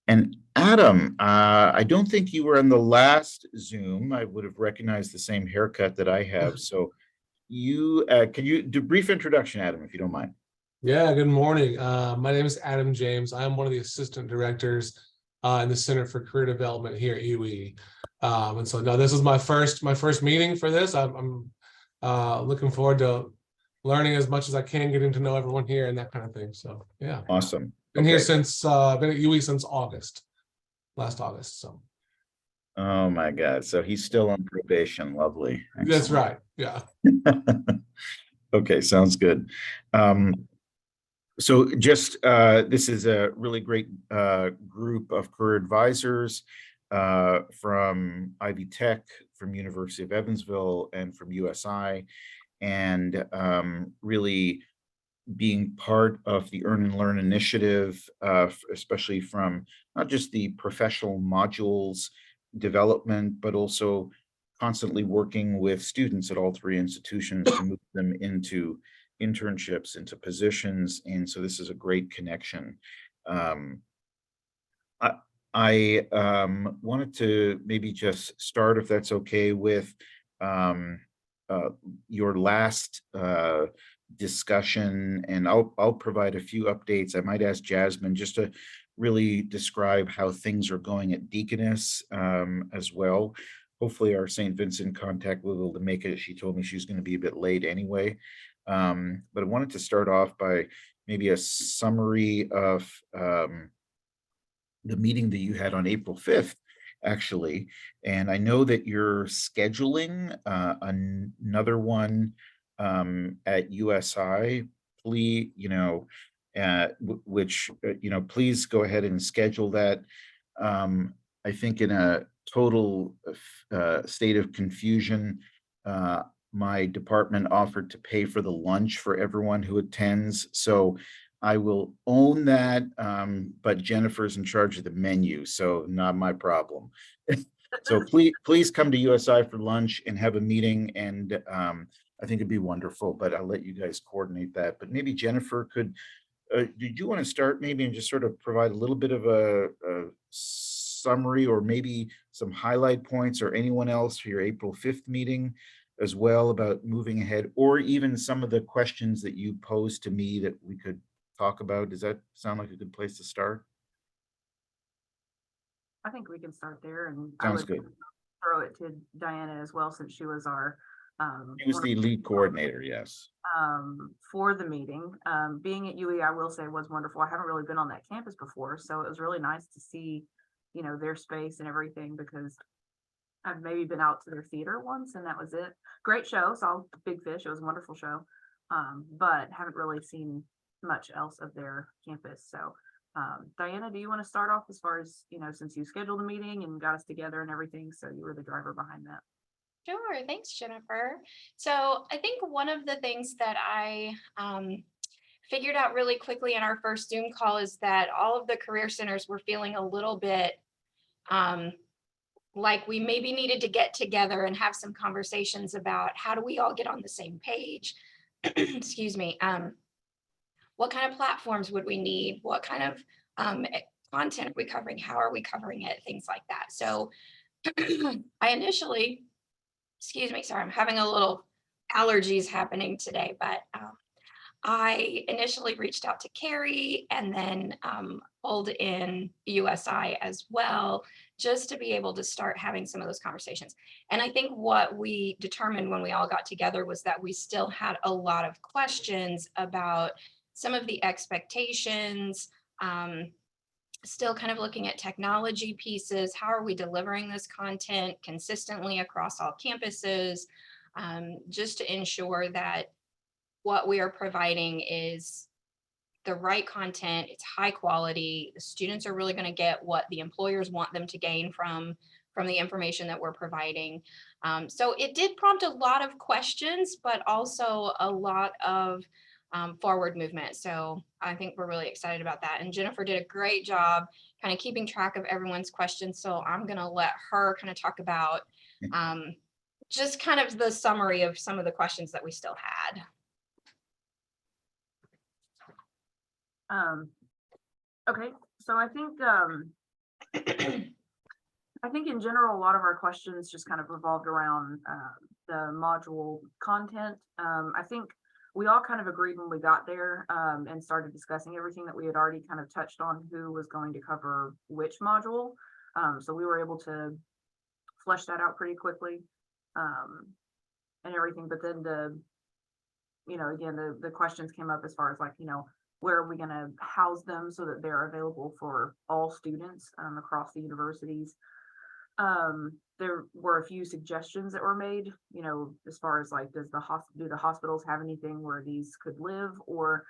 And Adam, I don't think you were on the last Zoom. I would have recognized the same haircut that I have. So you can you do a brief introduction, Adam, if you don't mind? Yeah, good morning. My name is Adam James. I'm one of the assistant directors in the Center for Career Development here at UE. And so no, this is my first meeting for this. I'm looking forward to learning as much as I can, getting to know everyone here and that kind of thing. So yeah, Awesome. been here Okay. since been at UE since last August. So Oh my God. So he's still on probation. Lovely. that's Excellent. right. Yeah. Okay, sounds good. So just this is a really great group of career advisors from Ivy Tech, from University of Evansville, and from USI, and really being part of the Earn and Learn initiative, especially from not just the professional modules development, but also constantly working with students at all three institutions to move them into internships, into positions. And so this is a great connection. Um, I, I wanted to maybe just start, if that's okay, with um, your last discussion, and I'll provide a few updates. I might ask Jasmine just to really describe how things are going at Deaconess as well. Hopefully our St. Vincent contact will be able to make it. She told me she's going to be a bit late anyway. But I wanted to start off by maybe a summary of the meeting that you had on April 5th, actually. And I know that you're scheduling another one at USI. Please, please go ahead and schedule that. I think in a total state of confusion, my department offered to pay for the lunch for everyone who attends. So I will own that, but Jennifer's in charge of the menu, so not my problem. So please come to USI for lunch and have a meeting, and I think it'd be wonderful, but I'll let you guys coordinate that. But maybe Jennifer could, did you want to start maybe and just sort of provide a little bit of a summary, or maybe some highlight points, or anyone else for your April 5th meeting as well, about moving ahead, or even some of the questions that you posed to me that we could talk about? Does that sound like a good place to start? I think we can start there, and I Sounds would good. throw it to Diana as well, since she was our He was the lead coordinator, yes. for the meeting. Being at UE, I will say, was wonderful. I haven't really been on that campus before, so it was really nice to see, their space and everything, because I've maybe been out to their theater once, and that was it. Great show, saw Big Fish. It was a wonderful show, but haven't really seen much else of their campus. So Diana, do you want to start off, as far as, since you scheduled the meeting and got us together and everything, so you were the driver behind that? Sure, thanks, Jennifer. So I think one of the things that I figured out really quickly in our first Zoom call is that all of the career centers were feeling a little bit like we maybe needed to get together and have some conversations about how do we all get on the same page. Excuse me. What kind of platforms would we need? What kind of content are we covering? How are we covering it? Things like that. So I initially, excuse me, sorry, I'm having a little allergies happening today, but I initially reached out to Carrie, and then pulled in USI as well, just to be able to start having some of those conversations. And I think what we determined when we all got together was that we still had a lot of questions about some of the expectations, still kind of looking at technology pieces. How are we delivering this content consistently across all campuses, just to ensure that what we are providing is the right content, it's high quality, the students are really going to get what the employers want them to gain from the information that we're providing. So it did prompt a lot of questions, but also a lot of forward movement. So I think we're really excited about that. And Jennifer did a great job kind of keeping track of everyone's questions. So I'm going to let her kind of talk about just kind of the summary of some of the questions that we still had. Okay, so I think I think in general, a lot of our questions just kind of revolved around the module content. I think we all kind of agreed when we got there and started discussing everything that we had already kind of touched on who was going to cover which module. So we were able to flesh that out pretty quickly and everything. But then again, the questions came up as far as like, where are we going to house them so that they're available for all students across the universities. There were a few suggestions that were made, as far as like, do the hospitals have anything where these could live, or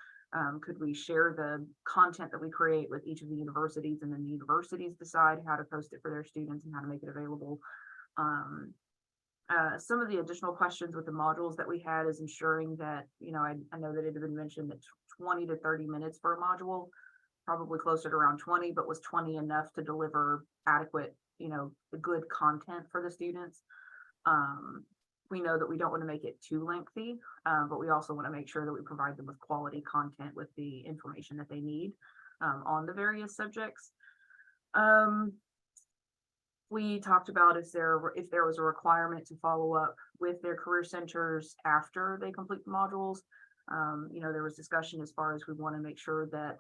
could we share the content that we create with each of the universities, and then the universities decide how to post it for their students and how to make it available. Some of the additional questions with the modules that we had is ensuring that, I know that it had been mentioned that 20 to 30 minutes for a module, probably closer to around 20, but was 20 enough to deliver adequate, the good content for the students. We know that we don't want to make it too lengthy, but we also want to make sure that we provide them with quality content with the information that they need on the various subjects. We talked about if there was a requirement to follow up with their career centers after they complete the modules. There was discussion as far as we want to make sure that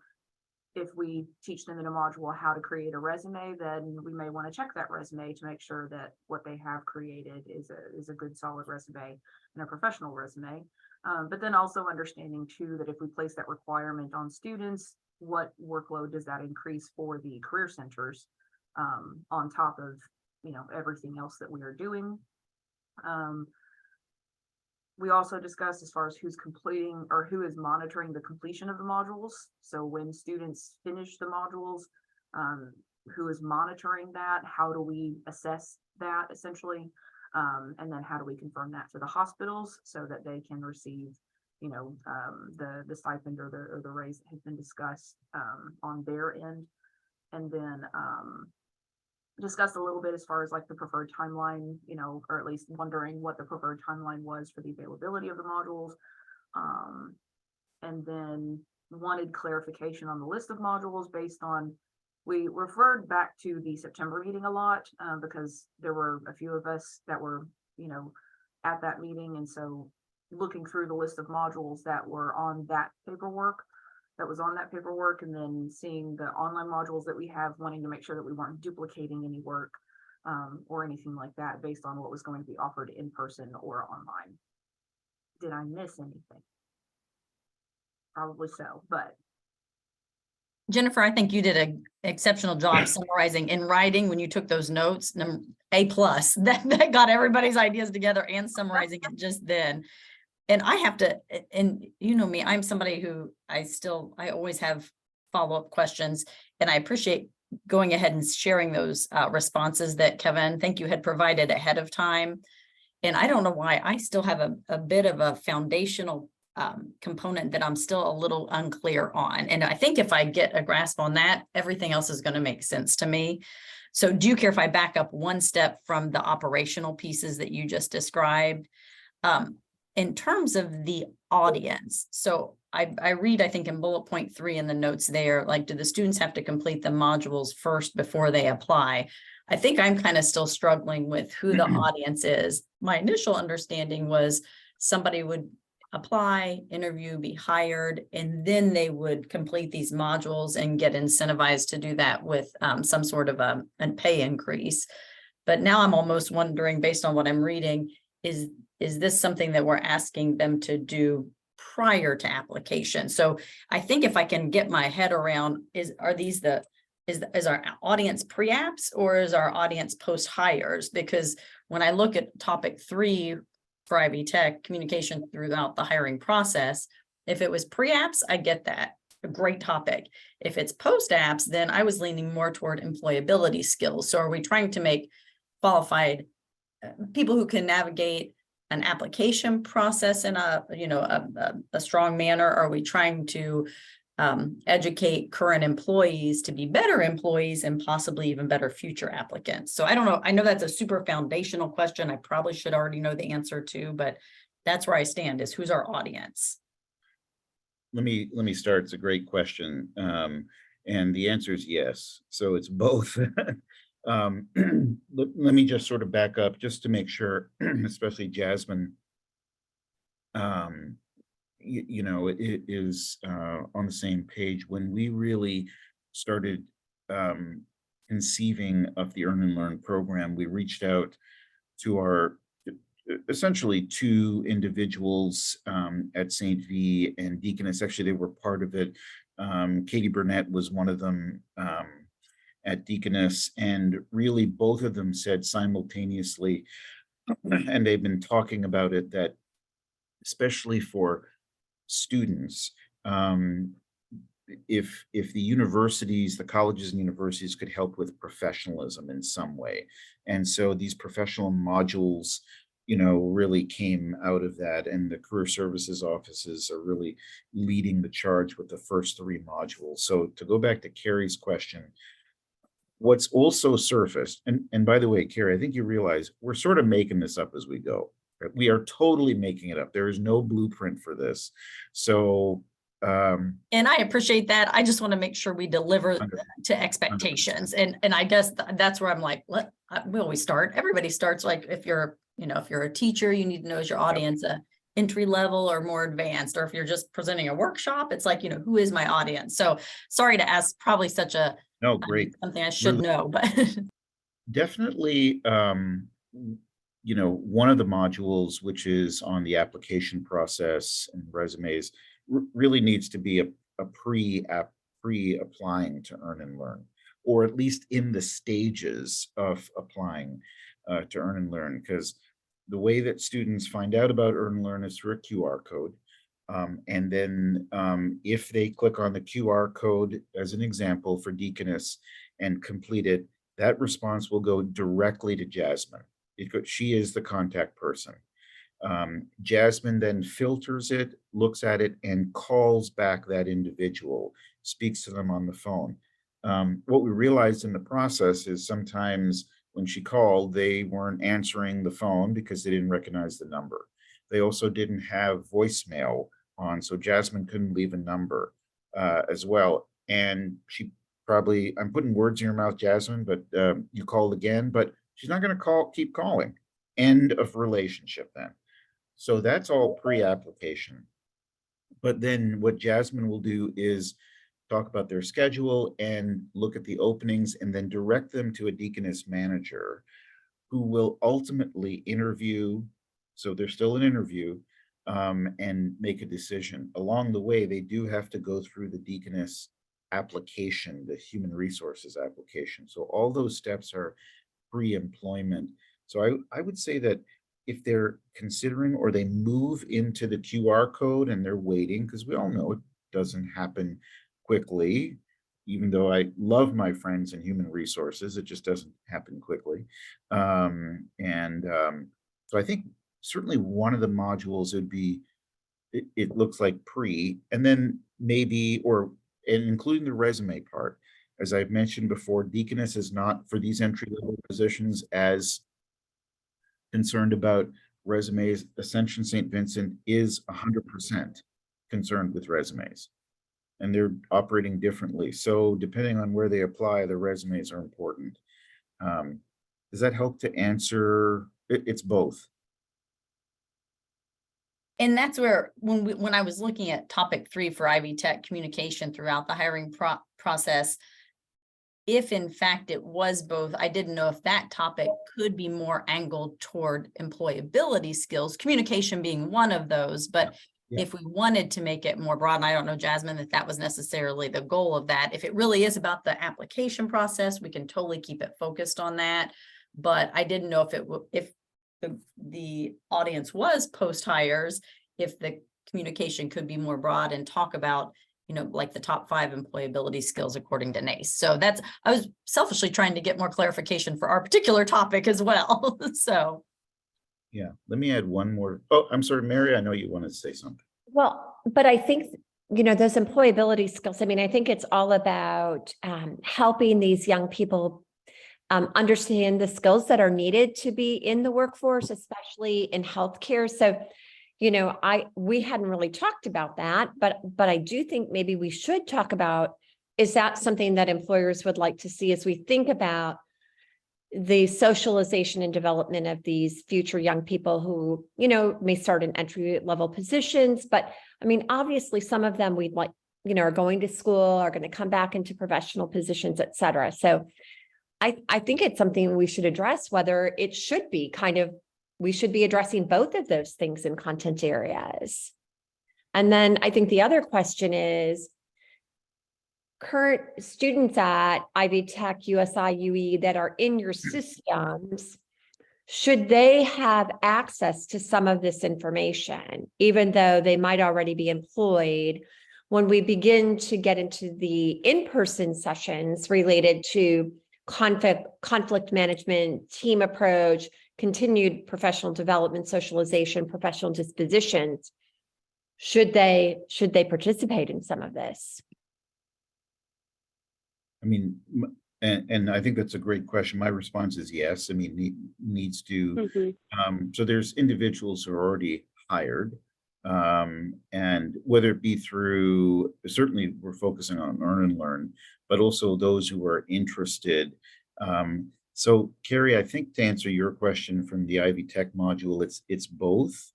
if we teach them in a module how to create a resume, then we may want to check that resume to make sure that what they have created is a good solid resume and a professional resume. But then also understanding too that if we place that requirement on students, what workload does that increase for the career centers on top of everything else that we are doing. We also discussed as far as who's completing or who is monitoring the completion of the modules. So when students finish the modules, who is monitoring that? How do we assess that essentially? And then how do we confirm that to the hospitals so that they can receive, the stipend or the raise that has been discussed on their end. And then discussed a little bit as far as like the preferred timeline, or at least wondering what the preferred timeline was for the availability of the modules. And then wanted clarification on the list of modules based on, we referred back to the September meeting a lot because there were a few of us that were, at that meeting. And so looking through the list of modules that were on that paperwork, and then seeing the online modules that we have, wanting to make sure that we weren't duplicating any work or anything like that based on what was going to be offered in person or online. Did I miss anything? Probably so, but. Jennifer, I think you did an exceptional job summarizing in writing when you took those notes. A+, that got everybody's ideas together and summarizing it just then. And I have to, and you know me, I'm somebody who I always have follow-up questions, and I appreciate going ahead and sharing those responses that Kevin, thank you, had provided ahead of time. And I don't know why I still have a bit of a foundational component that I'm still a little unclear on. And I think if I get a grasp on that, everything else is going to make sense to me. So do you care if I back up one step from the operational pieces that you just described? In terms of the audience, so I read, I think in bullet point 3 in the notes there, like, do the students have to complete the modules first before they apply? I think I'm kind of still struggling with who the audience is. My initial understanding was somebody would apply, interview, be hired, and then they would complete these modules and get incentivized to do that with some sort of a pay increase. But now I'm almost wondering, based on what I'm reading, is this something that we're asking them to do prior to application? So I think if I can get my head around, is our audience pre-apps or is our audience post-hires? Because when I look at topic 3 for Ivy Tech, communication throughout the hiring process, if it was pre-apps, I get that, a great topic. If it's post-apps, then I was leaning more toward employability skills. So are we trying to make qualified people who can navigate an application process in a strong manner? Are we trying to educate current employees to be better employees and possibly even better future applicants? So I don't know. I know that's a super foundational question. I probably should already know the answer to, but that's where I stand, is who's our audience? Let me start. It's a great question. And the answer is yes. So it's both. Let me just sort of back up just to make sure, especially Jasmine, it is on the same page. When we really started conceiving of the Earn and Learn program, we reached out to our essentially two individuals at St. V and Deaconess. Actually, they were part of it. Katie Burnett was one of them at Deaconess, and really both of them said simultaneously, and they've been talking about it, that especially for students, if the universities, the colleges and universities could help with professionalism in some way. And so these professional modules, really came out of that, and the career services offices are really leading the charge with the first three modules. So to go back to Carrie's question, what's also surfaced, and by the way, Carrie, I think you realize we're sort of making this up as we go. Right? We are totally making it up. There is no blueprint for this. So and I appreciate that. I just want to make sure we deliver to expectations. And I guess that's where I'm like, we always start. Everybody starts like, if you're a teacher, you need to know is your audience entry level or more advanced, or if you're just presenting a workshop, it's like, who is my audience? So sorry to ask probably such a, no, great. Something I should know, but definitely, one of the modules, which is on the application process and resumes, really needs to be a pre-applying to Earn and Learn, or at least in the stages of applying to Earn and Learn, because the way that students find out about Earn and Learn is through a QR code. And then if they click on the QR code, as an example for Deaconess, and complete it, that response will go directly to Jasmine, because she is the contact person. Jasmine then filters it, looks at it, and calls back that individual, speaks to them on the phone. What we realized in the process is sometimes when she called, they weren't answering the phone because they didn't recognize the number. They also didn't have voicemail on, so Jasmine couldn't leave a number as well. And she probably, I'm putting words in your mouth, Jasmine, but you called again, but she's not going to keep calling. End of relationship then. So that's all pre-application. But then what Jasmine will do is talk about their schedule and look at the openings, and then direct them to a Deaconess manager who will ultimately interview. So there's still an interview and make a decision. Along the way, they do have to go through the Deaconess application, the human resources application. So all those steps are pre-employment. So I would say that if they're considering, or they move into the QR code and they're waiting, because we all know it doesn't happen quickly, even though I love my friends in human resources, it just doesn't happen quickly. So I think certainly one of the modules would be, it looks like pre, and then maybe, and including the resume part. As I've mentioned before, Deaconess is not, for these entry-level positions, as concerned about resumes. Ascension St. Vincent is 100% concerned with resumes, and they're operating differently. So depending on where they apply, the resumes are important. Does that help to answer? It's both. And that's where, when I was looking at topic 3 for Ivy Tech, communication throughout the hiring process, if in fact it was both, I didn't know if that topic could be more angled toward employability skills, communication being one of those. But if we wanted to make it more broad, and I don't know, Jasmine, that was necessarily the goal of that. If it really is about the application process, we can totally keep it focused on that. But I didn't know if the audience was post-hires, if the communication could be more broad and talk about, like the top 5 employability skills according to NACE. So I was selfishly trying to get more clarification for our particular topic as well. So. Yeah, let me add one more. Oh, I'm sorry, Mary, I know you wanted to say something. Well, but I think, those employability skills, I think it's all about helping these young people understand the skills that are needed to be in the workforce, especially in healthcare. So, we hadn't really talked about that, but I do think maybe we should talk about is that something that employers would like to see as we think about the socialization and development of these future young people who, may start in entry level positions, but I mean, obviously some of them we'd like, are going to school, are going to come back into professional positions, et cetera. So I think it's something we should address, whether it should be we should be addressing both of those things in content areas. And then I think the other question is, current students at Ivy Tech, USI, UE that are in your systems, should they have access to some of this information, even though they might already be employed, when we begin to get into the in-person sessions related to conflict management, team approach, continued professional development, socialization, professional dispositions? Should they participate in some of this? I mean, and I think that's a great question. My response is yes. I mean, needs to. So there's individuals who are already hired, and whether it be through, certainly we're focusing on earn and learn, but also those who are interested. So Carrie, I think to answer your question from the Ivy Tech module, it's both.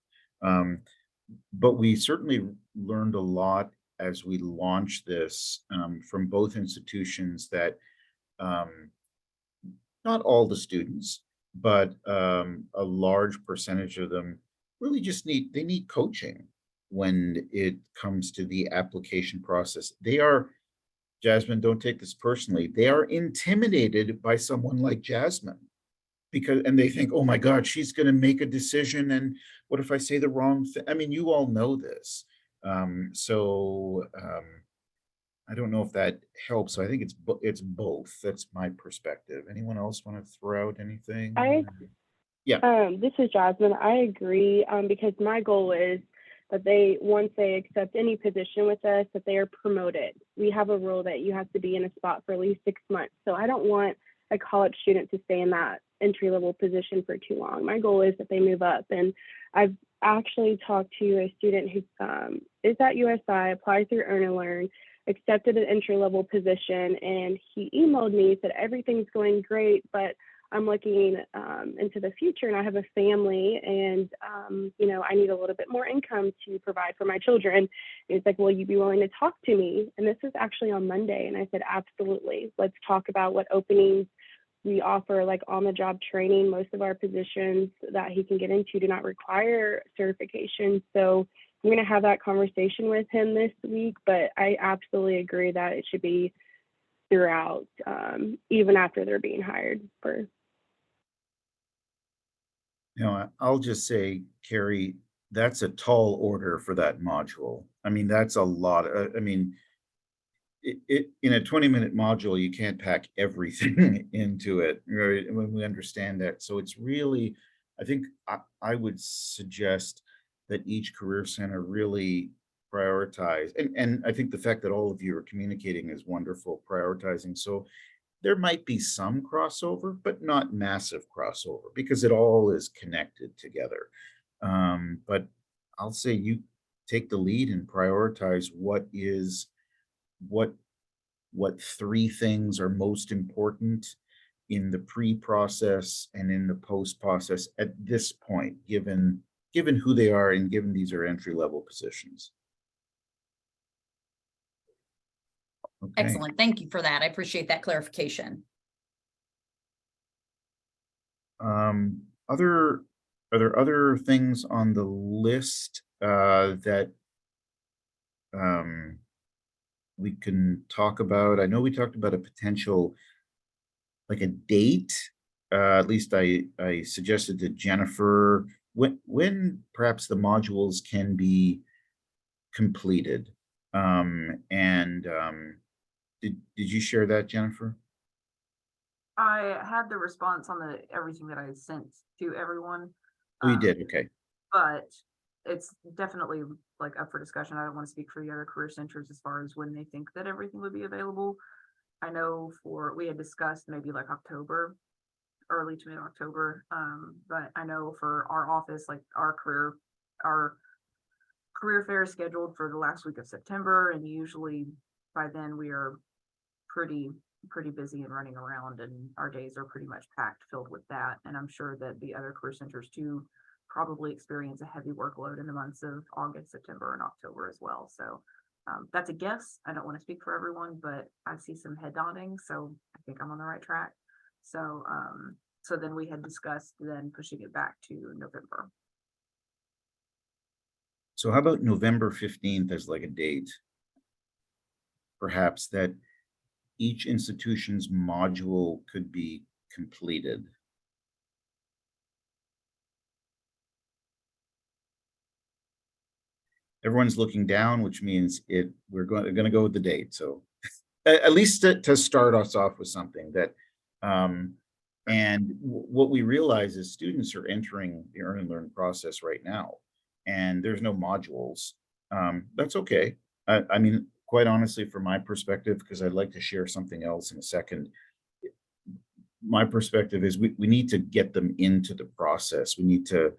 But we certainly learned a lot as we launched this from both institutions that not all the students, but a large percentage of them really just need coaching when it comes to the application process. They are, Jasmine, don't take this personally, they are intimidated by someone like Jasmine, and they think, oh my God, she's going to make a decision. And what if I say the wrong thing? I mean, you all know this. I don't know if that helps. So I think it's both. That's my perspective. Anyone else want to throw out anything? This is Jasmine. I agree, because my goal is that once they accept any position with us, that they are promoted. We have a rule that you have to be in a spot for at least 6 months. So I don't want a college student to stay in that entry-level position for too long. My goal is that they move up. And I've actually talked to a student who is at USI, applied through Earn and Learn, accepted an entry-level position, and he emailed me, said everything's going great, but I'm looking into the future, and I have a family, and I need a little bit more income to provide for my children. And he's like, will you be willing to talk to me? And this is actually on Monday. And I said, absolutely. Let's talk about what openings we offer, like on-the-job training. Most of our positions that he can get into do not require certification. So I'm going to have that conversation with him this week, but I absolutely agree that it should be throughout, even after they're being hired for. I'll just say, Carrie, that's a tall order for that module. I mean, that's a lot. I mean, it in a 20-minute module, you can't pack everything into it, right? When we understand that. So it's really, I think I would suggest that each career center really prioritize. And I think the fact that all of you are communicating is wonderful, prioritizing. So there might be some crossover, but not massive crossover, because it all is connected together. But I'll say you take the lead and prioritize what 3 things are most important in the pre-process and in the post-process at this point, given who they are and given these are entry-level positions. Okay. Excellent. Thank you for that. I appreciate that clarification. Are there other things on the list that we can talk about? I know we talked about a potential, like a date. At least I suggested to Jennifer when perhaps the modules can be completed. Did you share that, Jennifer? I had the response on everything that I sent to everyone. Oh, you did? Okay. But it's definitely like up for discussion. I don't want to speak for the other career centers as far as when they think that everything would be available. I know we had discussed maybe like October, early to mid-October. But I know for our office, like our career fair is scheduled for the last week of September, and usually by then we are pretty busy and running around, and our days are pretty much packed filled with that. And I'm sure that the other career centers too probably experience a heavy workload in the months of August, September, and October as well. So that's a guess. I don't want to speak for everyone, but I see some head nodding, so I think I'm on the right track. So so then we had discussed then pushing it back to November. So how about November 15th as like a date? Perhaps that each institution's module could be completed. Everyone's looking down, which means we're going to go with the date. So at least to start us off with something that, and what we realize is students are entering the earn and learn process right now, and there's no modules. That's okay. I mean, quite honestly, from my perspective, because I'd like to share something else in a second, my perspective is we need to get them into the process. We need to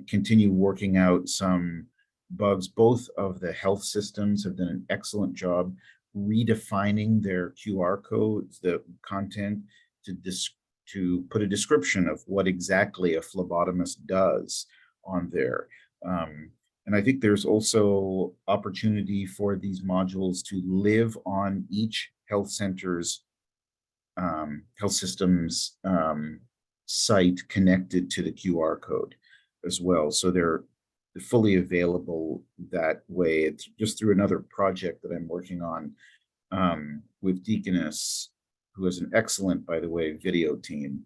continue working out some bugs. Both of the health systems have done an excellent job redefining their QR codes, the content, to put a description of what exactly a phlebotomist does on there. And I think there's also opportunity for these modules to live on each health center's health systems site connected to the QR code as well. So they're fully available that way. It's just through another project that I'm working on with Deaconess, who is an excellent, by the way, video team.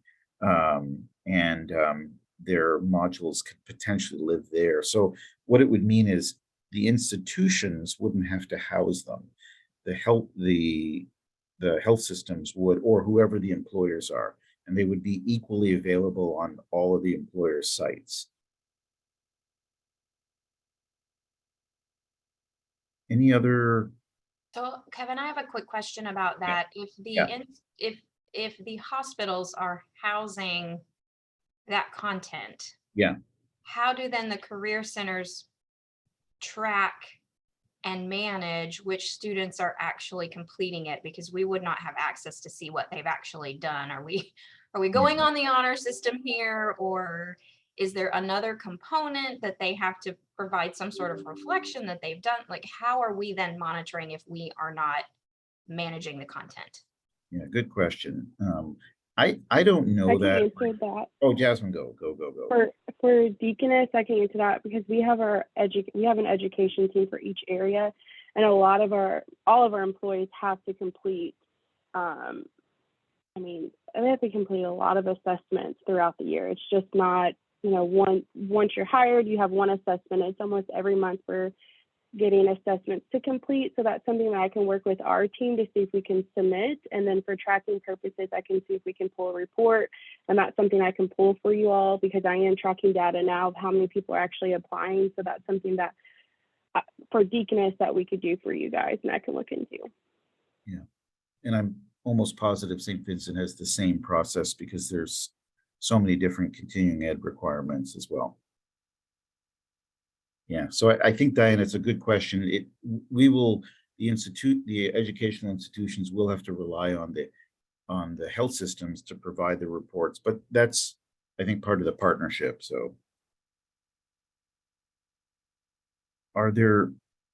Their modules could potentially live there. So what it would mean is the institutions wouldn't have to house them. The health systems would, or whoever the employers are, and they would be equally available on all of the employers' sites. Any other? So Kevin, I have a quick question about that. If the hospitals are housing that content, Yeah. how do then the career centers track and manage which students are actually completing it? Because we would not have access to see what they've actually done. Are we going on the honor system here, or is there another component that they have to provide some sort of reflection that they've done? Like, how are we then monitoring if we are not managing the content? Yeah, good question. I don't know I can that. answer that. Oh, Jasmine, go. For Deaconess, I can answer that because we have an education team for each area, and all of our employees have to complete. They have to complete a lot of assessments throughout the year. It's just not, once you're hired, you have one assessment. It's almost every month we're getting assessments to complete. So that's something that I can work with our team to see if we can submit. And then for tracking purposes, I can see if we can pull a report. And that's something I can pull for you all because I am tracking data now of how many people are actually applying. So that's something that for Deaconess that we could do for you guys and I can look into. Yeah. And I'm almost positive St. Vincent has the same process because there's so many different continuing ed requirements as well. Yeah, so I think, Diane, it's a good question. The educational institutions will have to rely on the health systems to provide the reports, but that's, I think, part of the partnership. So are there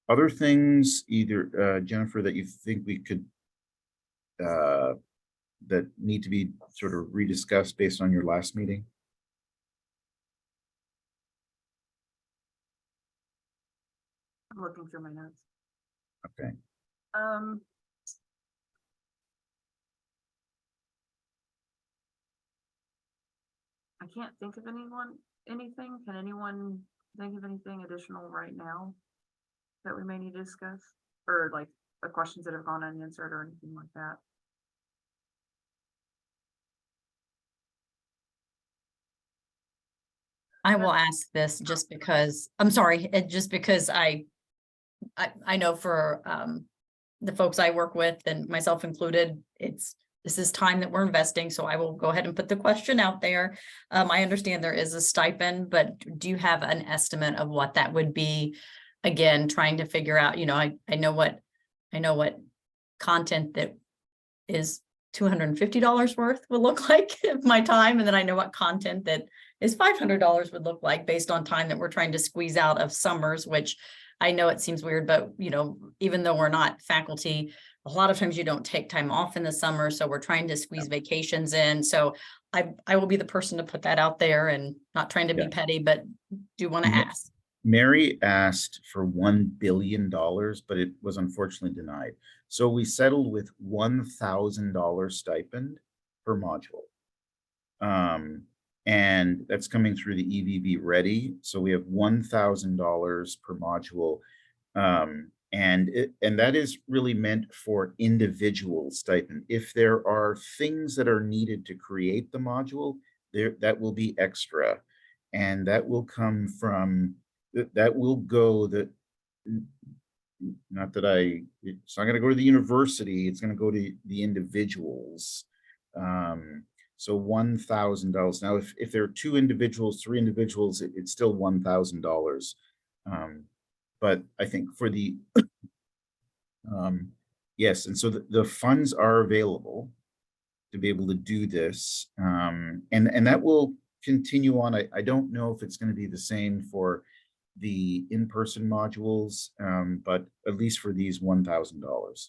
other things, either Jennifer, that you think we could that need to be sort of rediscussed based on your last meeting? I'm looking through my notes. Okay. I can't think of anything. Can anyone think of anything additional right now that we may need to discuss, or like the questions that have gone unanswered or anything like that? I will ask this just because, I'm sorry, just because I know for the folks I work with and myself included, this is time that we're investing. So I will go ahead and put the question out there. I understand there is a stipend, but do you have an estimate of what that would be? Again, trying to figure out, I know what content that is $250 worth would look like of my time. And then I know what content that is $500 would look like based on time that we're trying to squeeze out of summers, which I know it seems weird, but even though we're not faculty, a lot of times you don't take time off in the summer. So we're trying to squeeze vacations in. So I will be the person to put that out there, and not trying to be petty, but do want to ask. Mary asked for $1 billion, but it was unfortunately denied. So we settled with $1,000 stipend per module. And that's coming through the EVV Ready. So we have $1,000 per module. And that is really meant for individual stipend. If there are things that are needed to create the module, that will be extra. And that will come from, that will go, it's not going to go to the university, it's going to go to the individuals. So $1,000. Now, if there are 2 individuals, 3 individuals, it's still $1,000. But I think for the, yes, and so the funds are available to be able to do this. And that will continue on. I don't know if it's going to be the same for the in-person modules, but at least for these $1,000.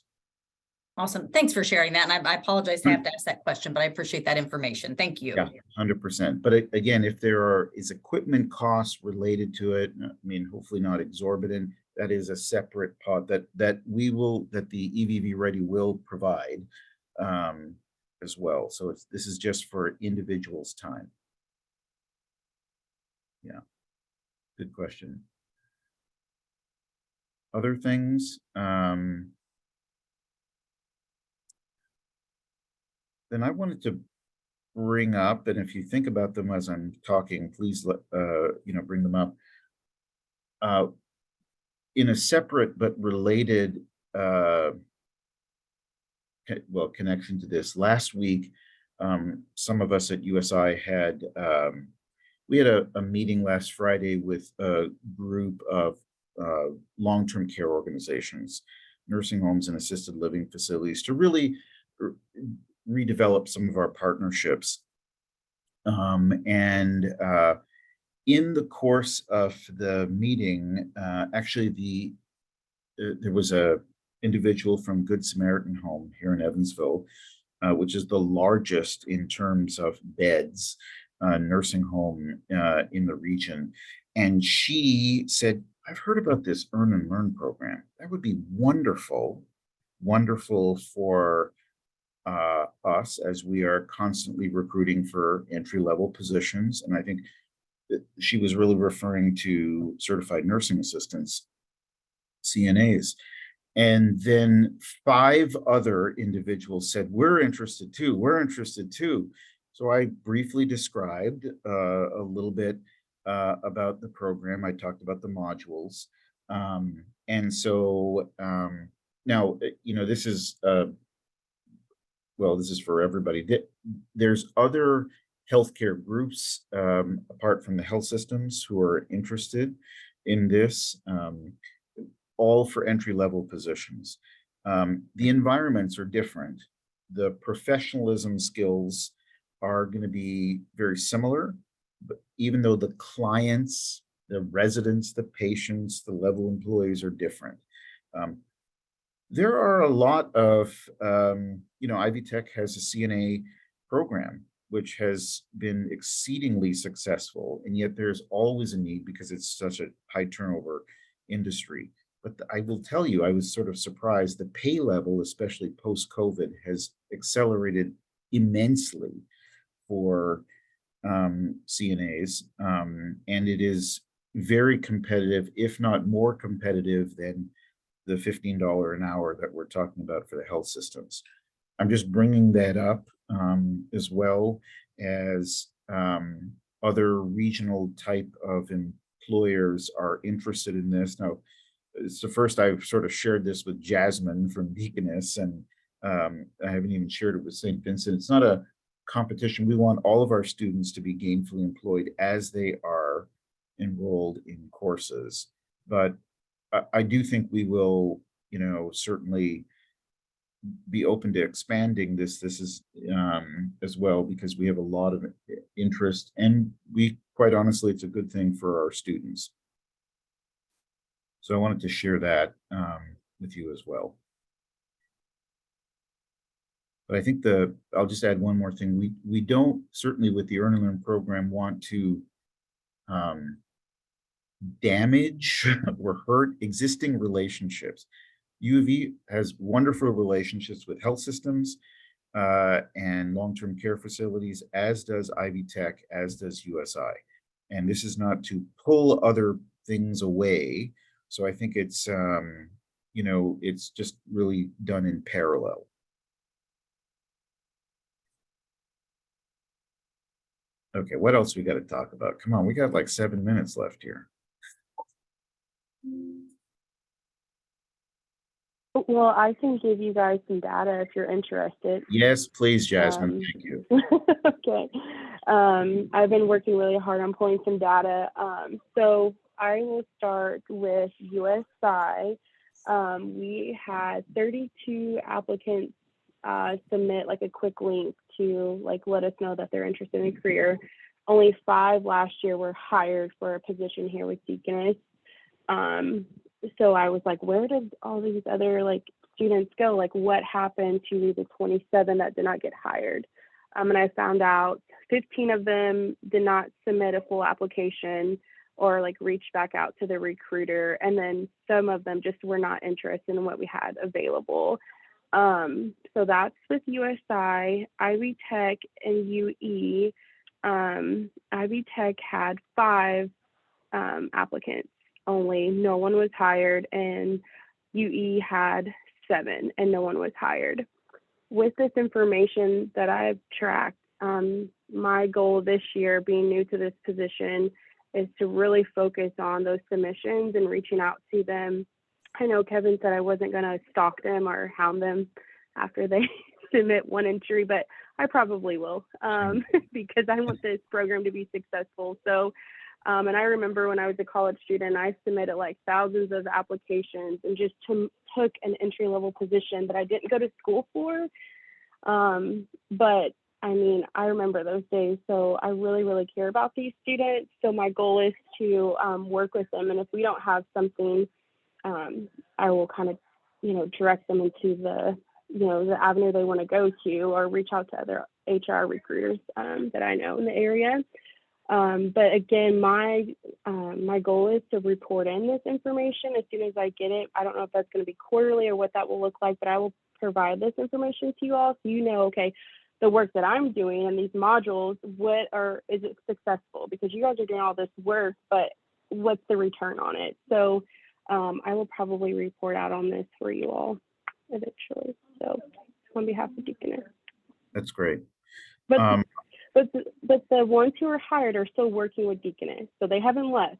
Awesome. Thanks for sharing that. And I apologize to have to ask that question, but I appreciate that information. Thank you. Yeah, 100%. But again, if there is equipment costs related to it, I mean, hopefully not exorbitant, that is a separate pot that the EVV Ready will provide as well. So this is just for individuals' time. Yeah, good question. Other things, then I wanted to bring up, and if you think about them as I'm talking, please bring them up. In a separate but related connection to this, last week, some of us at USI had we had a meeting last Friday with a group of long-term care organizations, nursing homes and assisted living facilities, to really redevelop some of our partnerships. In the course of the meeting, actually there was a individual from Good Samaritan Home here in Evansville, which is the largest in terms of beds nursing home in the region. And she said, I've heard about this Earn and Learn program. That would be wonderful for us, as we are constantly recruiting for entry-level positions. And I think that she was really referring to certified nursing assistants, CNAs. And then 5 other individuals said, we're interested too. So I briefly described a little bit about the program. I talked about the modules. And so now, this is this is for everybody. There's other healthcare groups apart from the health systems who are interested in this, all for entry-level positions. The environments are different. The professionalism skills are going to be very similar, but even though the clients, the residents, the patients, the level employees are different. There are a lot of, Ivy Tech has a CNA program, which has been exceedingly successful, and yet there's always a need because it's such a high turnover industry. But I will tell you, I was sort of surprised. The pay level, especially post-COVID, has accelerated immensely for CNAs, and it is very competitive, if not more competitive than the $15 an hour that we're talking about for the health systems. I'm just bringing that up as well as other regional type of employers are interested in this. Now, it's the first I've sort of shared this with Jasmine from Deaconess, and I haven't even shared it with St. Vincent. It's not a competition. We want all of our students to be gainfully employed as they are enrolled in courses. But I do think we will, certainly be open to expanding this. This is as well, because we have a lot of interest, and we, quite honestly, it's a good thing for our students. So I wanted to share that with you as well. But I think I'll just add one more thing. We don't, certainly with the Earn and Learn program, want to damage or hurt existing relationships. U of E has wonderful relationships with health systems and long-term care facilities, as does Ivy Tech, as does USI. And this is not to pull other things away. So I think it's, you know, it's just really done in parallel. Okay, what else we got to talk about? Come on, we got like 7 minutes left here. Well, I can give you guys some data if you're interested. Yes, please, Jasmine. Thank you. Okay. I've been working really hard on pulling some data. So I will start with USI. We had 32 applicants submit like a quick link to like let us know that they're interested in a career. Only 5 last year were hired for a position here with Deaconess. So I was like, where did all these other like students go? Like what happened to the 27 that did not get hired? And I found out 15 of them did not submit a full application or like reach back out to the recruiter. And then some of them just were not interested in what we had available. So that's with USI, Ivy Tech, and UE. Ivy Tech had 5 applicants only. No one was hired, and UE had 7 and no one was hired. With this information that I've tracked, my goal this year, being new to this position, is to really focus on those submissions and reaching out to them. I know Kevin said I wasn't going to stalk them or hound them after they submit one entry, but I probably will because I want this program to be successful. So, and I remember when I was a college student, I submitted like thousands of applications and just took an entry-level position that I didn't go to school for. But I mean, I remember those days. So I really, really care about these students. So my goal is to work with them. And if we don't have something, I will kind of, you know, direct them into the, you know, the avenue they want to go to, or reach out to other HR recruiters that I know in the area. But again, my goal is to report in this information as soon as I get it. I don't know if that's going to be quarterly or what that will look like, but I will provide this information to you all so you know, okay, the work that I'm doing in these modules, is it successful? Because you guys are doing all this work, but what's the return on it? So I will probably report out on this for you all eventually. So on behalf of Deaconess. That's great. But the ones who are hired are still working with Deaconess, so they haven't left.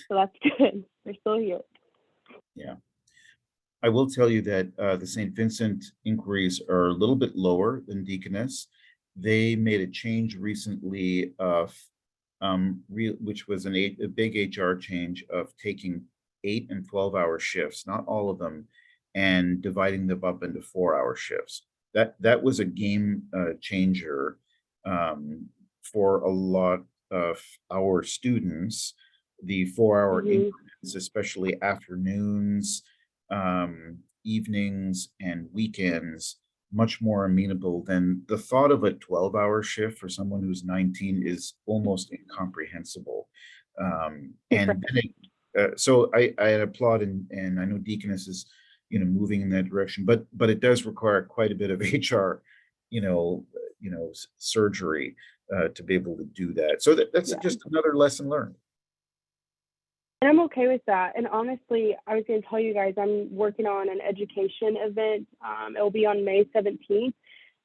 So that's good. They're still here. Yeah. I will tell you that the St. Vincent inquiries are a little bit lower than Deaconess. They made a change recently of which was a big HR change of taking 8 and 12-hour shifts, not all of them, and dividing them up into 4-hour shifts. That was a game changer for a lot of our students. The 4-hour increments, especially afternoons, evenings, and weekends, much more amenable than the thought of a 12-hour shift for someone who's 19 is almost incomprehensible. And so I applaud, and I know Deaconess is, you know, moving in that direction, but it does require quite a bit of HR, surgery to be able to do that. So that's just another lesson learned. And I'm okay with that. And honestly, I was going to tell you guys, I'm working on an education event. It will be on May 17th.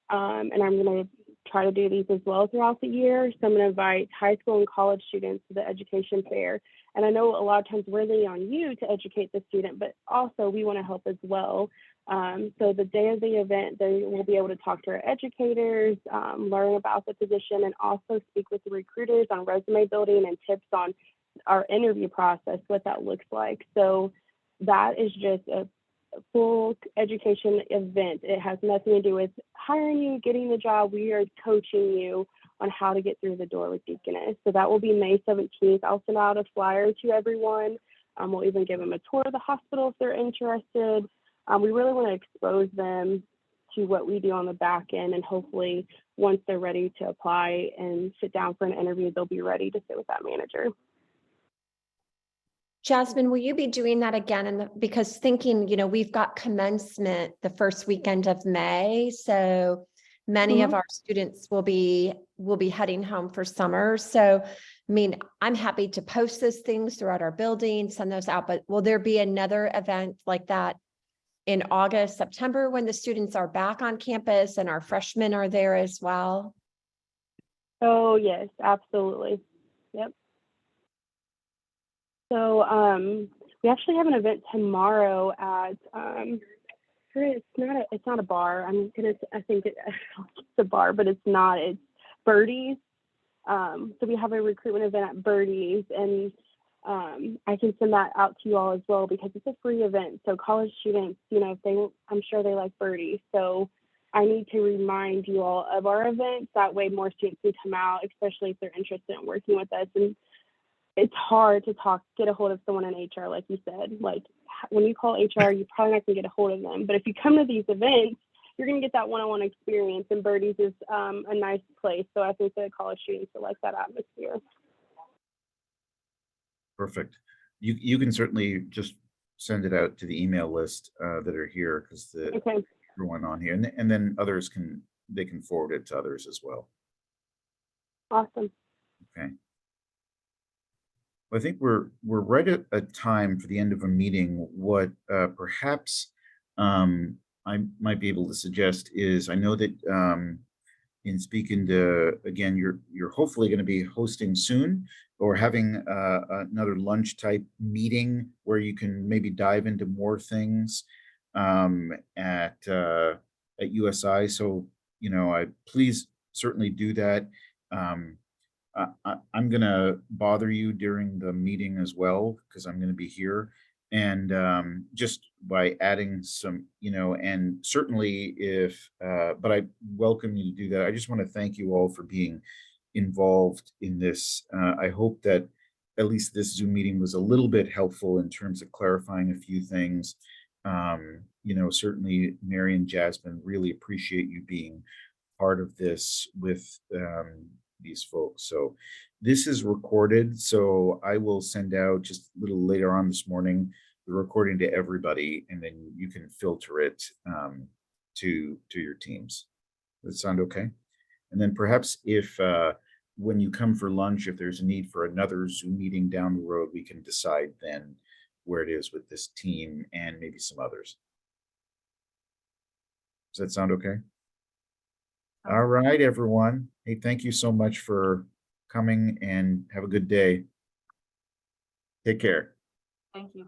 And I'm going to try to do these as well throughout the year. So I'm going to invite high school and college students to the education fair. And I know a lot of times we're leaning on you to educate the student, but also we want to help as well. So the day of the event, they will be able to talk to our educators, learn about the position, and also speak with the recruiters on resume building and tips on our interview process, what that looks like. So that is just full education event. It has nothing to do with hiring you, getting the job. We are coaching you on how to get through the door with Deaconess. So that will be May 17th. I'll send out a flyer to everyone. We'll even give them a tour of the hospital if they're interested. We really want to expose them to what we do on the back end, and hopefully once they're ready to apply and sit down for an interview, they'll be ready to sit with that manager. Jasmine, will you be doing that again? Because thinking, we've got commencement the first weekend of May, so many of our students will be heading home for summer. So, I mean, I'm happy to post those things throughout our building, send those out, but will there be another event like that in August, September, when the students are back on campus and our freshmen are there as well? Oh, yes, absolutely. Yep. So we actually have an event tomorrow at it's not a bar. I think it's a bar, but it's not. It's Birdie's. So we have a recruitment event at Birdie's, and I can send that out to you all as well because it's a free event. So college students, I'm sure they like Birdie. So I need to remind you all of our events. That way more students can come out, especially if they're interested in working with us. And it's hard to get a hold of someone in HR, like you said. Like when you call HR, you're probably not gonna get a hold of them. But if you come to these events, you're gonna get that one-on-one experience. And Birdie's is a nice place. So I think that college students will like that atmosphere. Perfect. You can certainly just send it out to the email list that are here, because Okay. everyone on here, and then others can forward it to others as well. Awesome. Okay. Well, I think we're right at a time for the end of a meeting. What perhaps I might be able to suggest is, I know that in speaking to, again, you're hopefully going to be hosting soon, or having another lunch type meeting where you can maybe dive into more things at USI. So, I please certainly do that. I'm going to bother you during the meeting as well, because I'm going to be here. And just by adding some, and certainly but I welcome you to do that. I just want to thank you all for being involved in this. I hope that at least this Zoom meeting was a little bit helpful in terms of clarifying a few things. Certainly Mary and Jasmine, really appreciate you being part of this with these folks. So this is recorded, so I will send out just a little later on this morning the recording to everybody, and then you can filter it to your teams. Does that sound okay? And then perhaps if when you come for lunch, if there's a need for another Zoom meeting down the road, we can decide then where it is with this team and maybe some others. Does that sound okay? All right, everyone. Hey, thank you so much for coming, and have a good day. Take care. Thank you.